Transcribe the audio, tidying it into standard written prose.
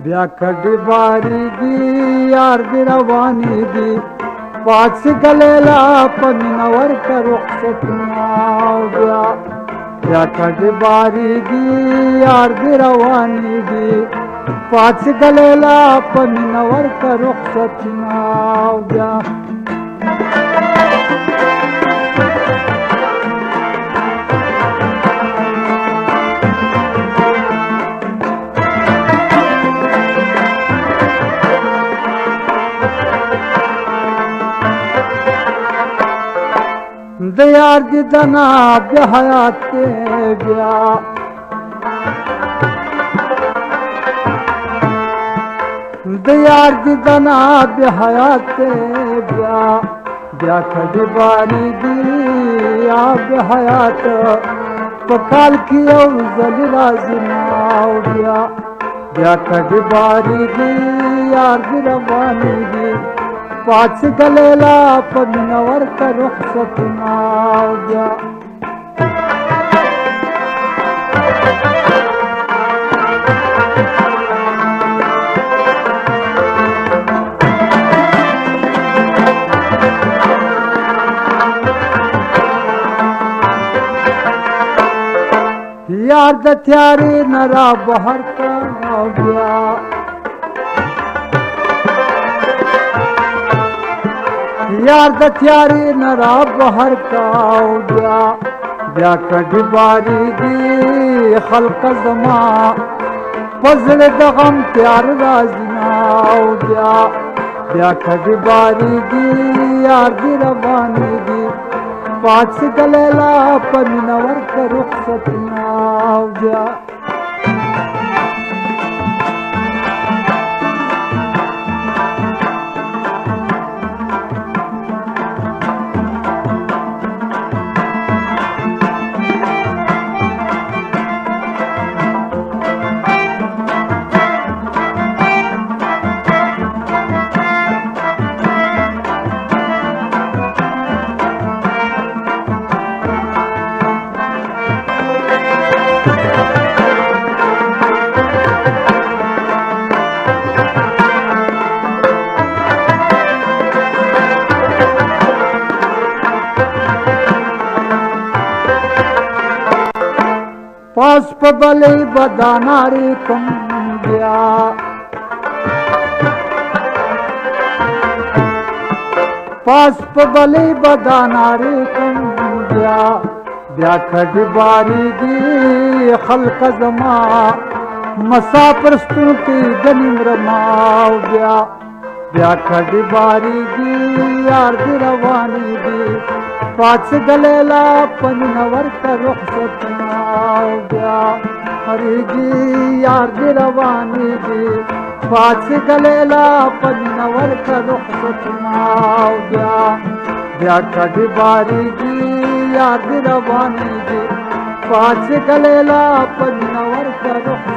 بیا کډی باریږي یار دی روانېږي پاتې ګلیلا په مینه ورکه رخصتونه بیا کډی باریږي یار دی روانېږي پاتې ګلیلا په مینه ورکه رخصتونه بیا د یار دیدنه بیا حیات دی بیا د یار دیدنه بیا حیات دی بیا کډی باریږي یا بیا حیات په کال کې یو ځل راځي بیا کډی باریږي یار دی روانېږي پاتې ګلیلا په مینه ورکه رخصتونه بیا یار د تیارې نه را بهر کړه بیا یار د تیارې نه را بهر کاو بیا کډی باریږي خلقه زما په زړه د غم تیار راځي بیا کډی باریږي یار دی روانېږي پاتې ګلیلا په مینه ورکه رخصتونه بیا پاس په بلې بدانارې کوم بیا پاس په بلې بدانارې کوم بیا کډی باریږي خلقه زما مسافر ستون کې ګنې مرما بیا کډی باریږي یار دی روانېږي پاتې ګلیلا په مینه ورکه رخصتونه بیا هریږي یار دی روانېږي پاتې ګلیلا په مینه ورکه رخصتونه بیا کډی باریږي یار دی روانېږي پاتې ګلیلا په مینه ورکه رخصتونه